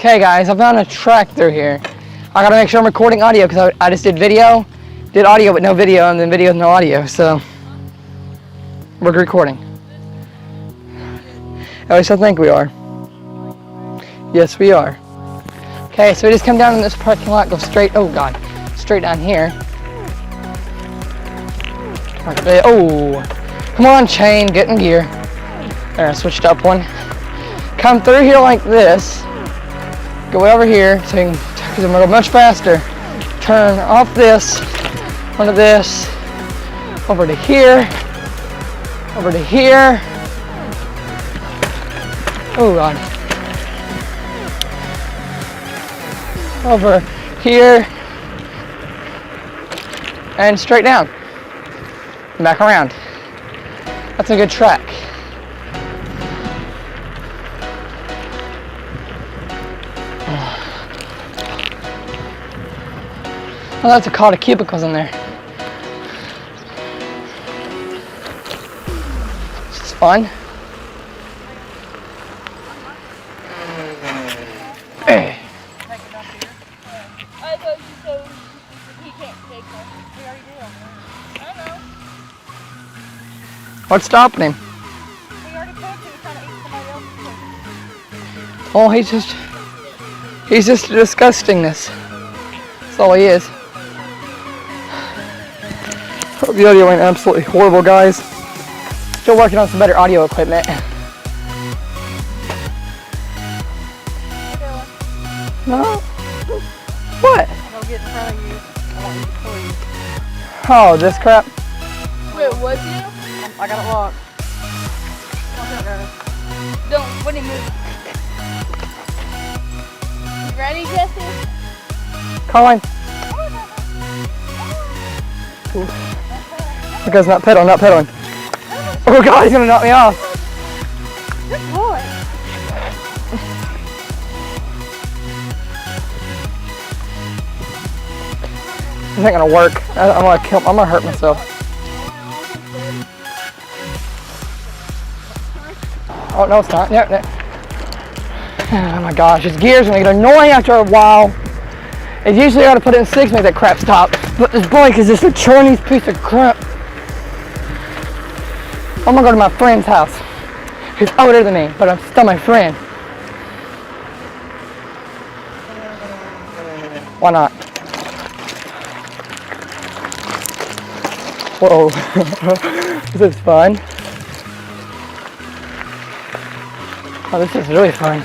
Okay guys, I found a track through here. I gotta make sure I'm recording audio because I just did audio but no video, and then video with no audio, so we're recording. At least I think we are. Yes, we are. Okay, so we just come down in this parking lot, go straight, oh god, straight down here. Oh, come on chain, get in gear. There, I switched up one. Come through here like this. Go over here, so you can, because I'm gonna go much faster. Turn off this, onto this, over to here, over to here. Oh god. Over here, and straight down, and back around. That's a good track. Oh, that's a lot of cubicles in there. This is fun. Hey. I thought you said he can't take one. We already did. I know. What's stopping him? We already told you trying to eat somebody else's food. Oh, he's just a disgustingness. That's all he is. Hope the audio went absolutely horrible, guys. Still working on some better audio equipment. No? What? Don't get in front of you. I want you to pull you. Oh, this crap? Wait, was you? I got it locked. Don't, when he moves. You ready, Jesse? Colin. Ooh. The guy's not pedaling. Oh god, he's gonna knock me off. Good boy. This ain't gonna work. I'm gonna hurt myself. Oh no, it's not. No. Oh my gosh, it's gears gonna get annoying after a while. It's usually I gotta put it in 6 to make that crap stop. But this bike is just a Chinese piece of crap. I'm gonna go to my friend's house. He's older than me, but I'm still my friend. Why not? Whoa. This is fun. Oh, this is really fun.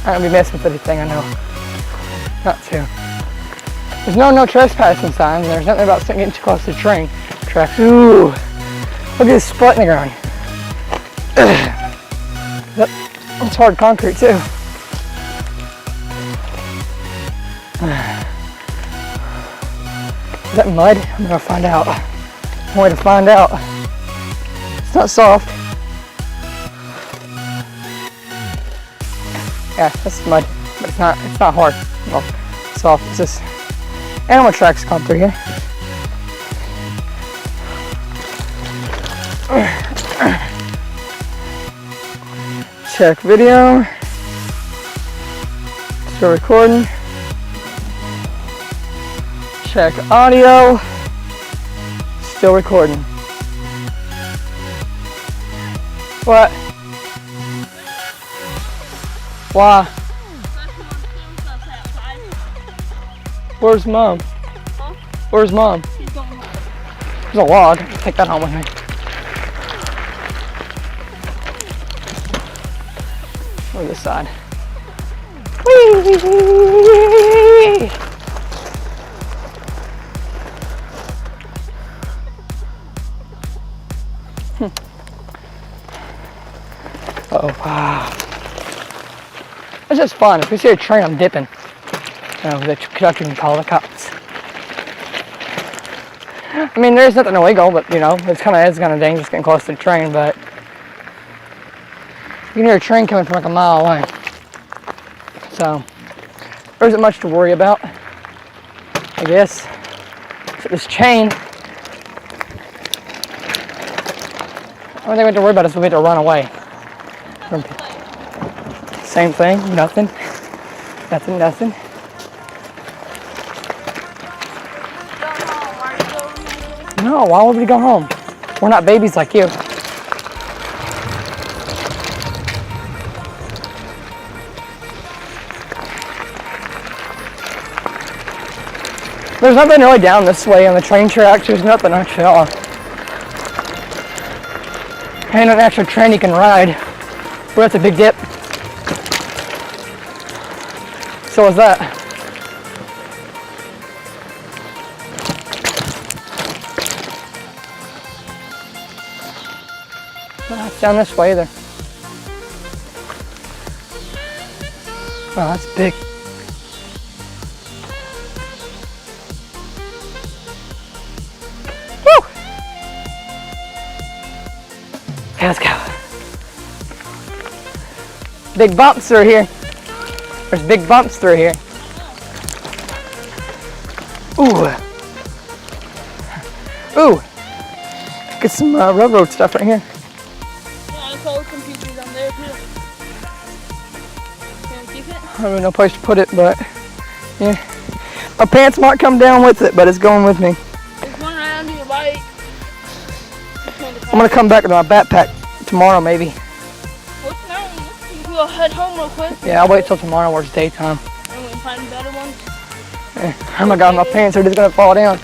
I'm gonna be messing with anything, I know. Not to. There's no trespassing signs, and there's nothing about getting too close to the train tracks. Ooh! Look at this spot in the ground. It's hard concrete too. Is that mud? I'm gonna find out. I'm going to find out. It's not soft. Yeah, that's mud, but it's not hard. Well, soft. It's just animal tracks come through here. Check video. Still recording. Check audio. Still recording. What? Why? Where's Mom? Huh? Where's Mom? He's going home. There's a log. Take that home with me. Over this side. Whee! Oh wow. It's just fun. If we see a train, I'm dipping. You know, the conductor can call the cops. I mean, there's nothing illegal, but you know, it's kind of dangerous getting close to the train. But you can hear a train coming from like a mile away. So there isn't much to worry about. guess. So this chain. The only thing we have to worry about is we have to run away. Same thing, nothing. Nothing, nothing. No, why would we go home? We're not babies like you. There's nothing really down this way on the train tracks. There's nothing actually at all. Ain't an actual train you can ride. But that's a big dip. So is that. Not down this way either. Oh, that's big. Woo! Okay, let's go. Big bumps through here. There's big bumps through here. Ooh. Ooh. Get some railroad stuff right here. Yeah, I saw some pieces down there too. Can we keep it? I don't have no place to put it, but yeah. My pants might come down with it, but it's going with me. There's one right under your bike. I'm gonna come back with my backpack tomorrow, maybe. What's now? We'll head home real quick. Yeah, I'll wait till tomorrow where it's daytime. And we can find better ones. Oh my god, my pants are just gonna fall down.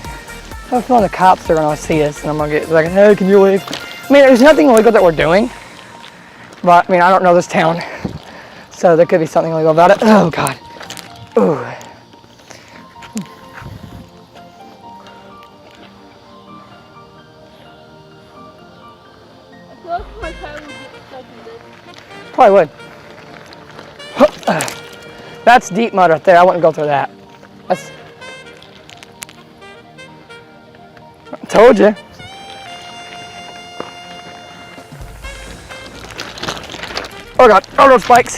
I feel like the cops are gonna see us and I'm gonna get like, hey, can you leave? I mean, there's nothing illegal that we're doing. But, I mean, I don't know this town. So there could be something illegal about it. Oh god. Ooh. I feel like my car would get stuck in this. Probably would. That's deep mud right there. I wouldn't go through that. That's. I told you. Oh god, oh those spikes.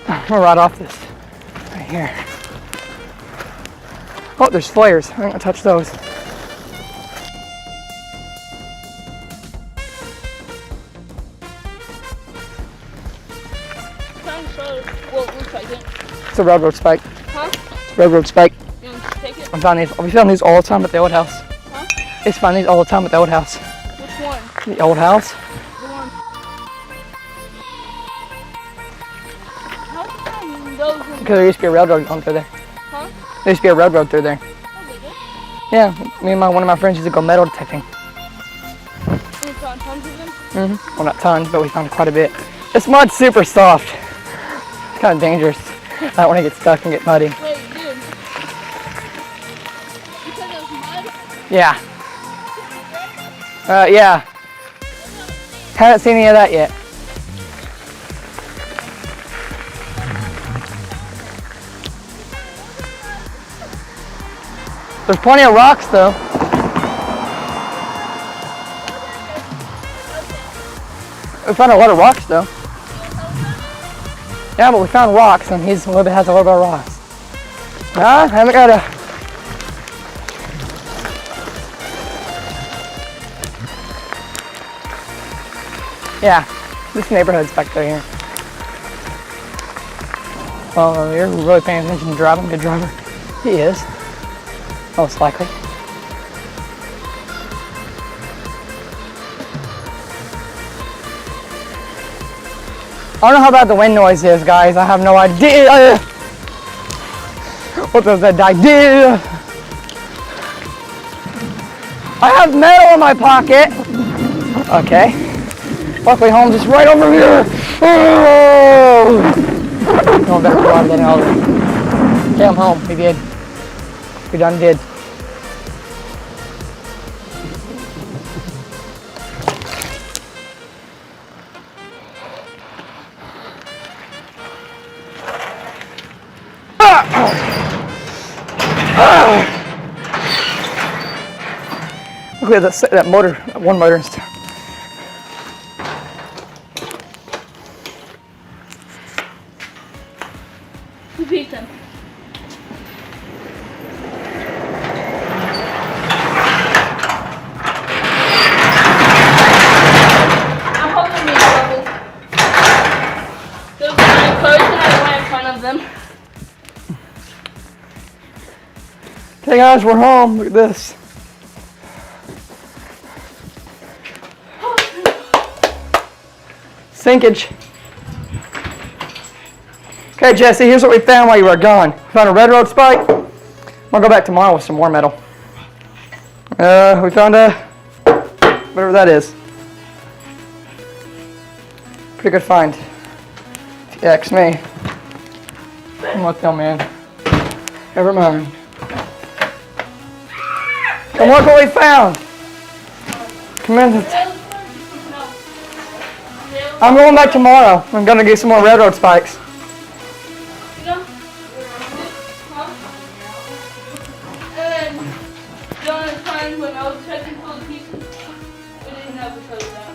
I'm gonna ride off this right here. Oh, there's flares. I'm gonna touch those. Sounds so. Well, it looks like it. It's a railroad spike. Huh? It's a railroad spike. You want to take it? We found these all the time at the old house. Huh? I used to find these all the time at the old house. Which one? The old house? The one. How did you find those? Because there used to be a railroad going through there. Huh? There used to be a railroad through there. Oh, they did? Yeah, me and one of my friends used to go metal detecting. We found tons of them? Well, not tons, but we found quite a bit. This mud's super soft. It's kind of dangerous. I don't want to get stuck and get muddy. Wait, dude. You said it was mud? Yeah. Yeah. Haven't seen any of that yet. There's plenty of rocks though. We found a lot of rocks though. Yeah, but we found rocks and has a little bit of rocks. I haven't got a. Yeah, this neighborhood's back there here. Well, you're really paying attention to driving. Good driver. He is. Most likely. I don't know how bad the wind noise is, guys. I have no idea. What was that idea? I have metal in my pocket. Okay. Luckily, home's just right over here. Oh! Going back to the getting over. Okay, I'm home. We did. We done did. Look at that motor, that one motor and stuff. Who beat them? Hey guys, we're home. Look at this. Sinkage. Okay, Jesse, here's what we found while you were gone. We found a red road spike. I'm gonna go back tomorrow with some more metal. We found a, whatever that is. Pretty good find. If you ask me. What the man? Never mind. And look what we found. Come in. I'm going back tomorrow. I'm gonna get some more railroad spikes. And during the time when I was checking for the pieces, we didn't have the code down.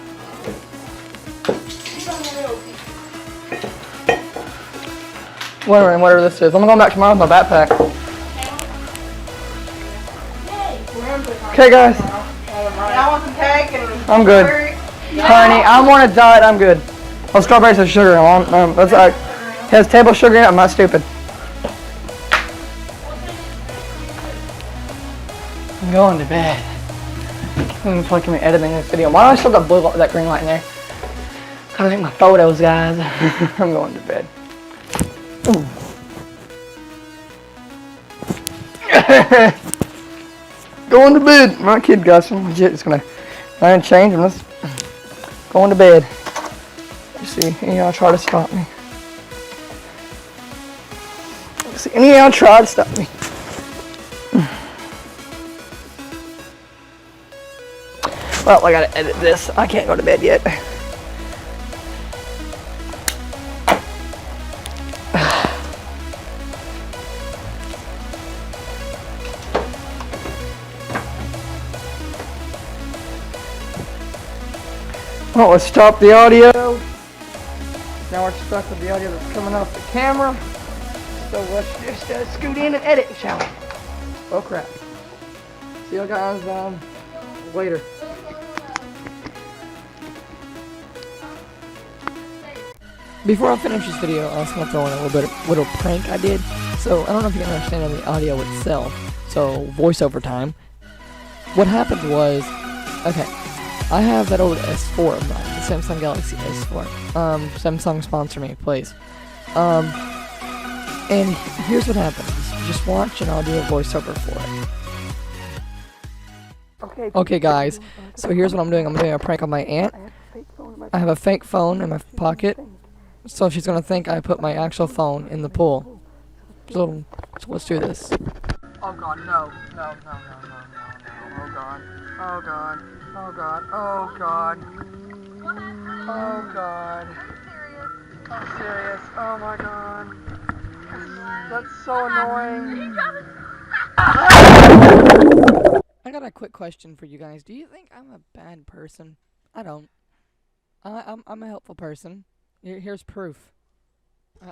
Whatever this is. I'm going back tomorrow with my backpack. Okay, guys. I want some cake and I'm good. Honey, I'm on a diet. I'm good. Oh, strawberries have sugar in them. That's it has table sugar in it. I'm not stupid. I'm going to bed. I'm fucking editing this video. Why do I still got blue, that green light in there? Gotta make my photos, guys. I'm going to bed. Ooh. Going to bed. My kid got some legit. It's gonna iron change and let's going to bed. Let's see, any of y'all try to stop me. Let's see, any of y'all try to stop me. Well, I gotta edit this. I can't go to bed yet. Well, let's stop the audio. Now we're stuck with the audio that's coming off the camera. So let's just scoot in and edit, shall we? Oh crap. See you guys later. Before I finish this video, I was going to throw in a little prank I did. So I don't know if you can understand the audio itself. So voiceover time. What happened was, okay. I have that old S4 of mine, the Samsung Galaxy S4. Samsung sponsor me, please. And here's what happens. Just watch and I'll do a voiceover for it. Okay, guys. So here's what I'm doing. I'm doing a prank on my aunt. I have a fake phone in my pocket, so she's gonna think I put my actual phone in the pool. So let's do this. Oh God, no. Oh God. Oh God. Oh God. Oh God. Oh God. I'm serious. Oh my God. That's so annoying. I got a quick question for you guys. Do you think I'm a bad person? I don't. I'm a helpful person. Here's proof.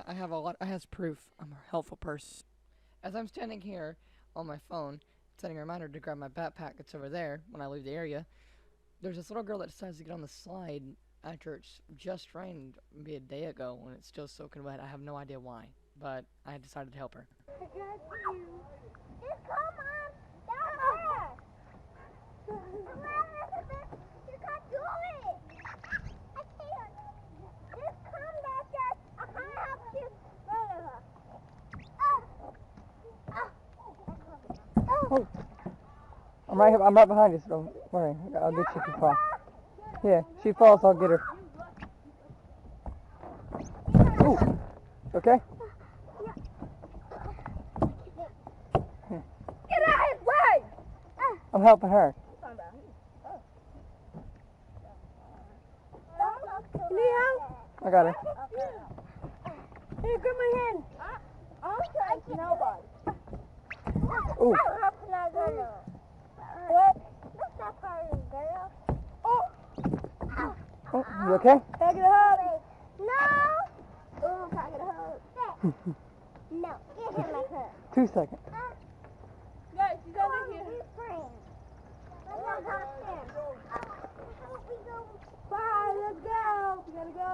I have proof. I'm a helpful person. As I'm standing here on my phone, setting a reminder to grab my backpack that's over there when I leave the area, there's this little girl that decides to get on the slide after it's just rained maybe a day ago when it's still soaking wet. I have no idea why, but I decided to help her. I got you. Just come on. Down there. Come on, Elizabeth. You can't do it. I can't. Just come back there. I can't help you. Oh. I'm right behind you, so don't worry. I'll get you if you fall. Yeah, she falls, I'll get her. Ooh. Okay? Get out of his way! I'm helping her. Leo? I got her. Here, grab my hand. I'll try nobody. Ooh. What? That's not part of the girl. Oh! Oh, you okay? Can I get a hug? No! Ooh, can I get a hug? No, give him a hug. 2 seconds. Guys, she's over here. Bye, let's go. We gotta go.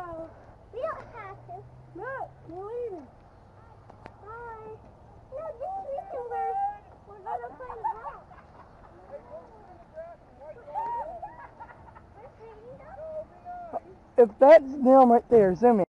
We don't have to. Look, we're leaving. Bye. No, just listen, we're gonna play. if that's them right there, zoom in.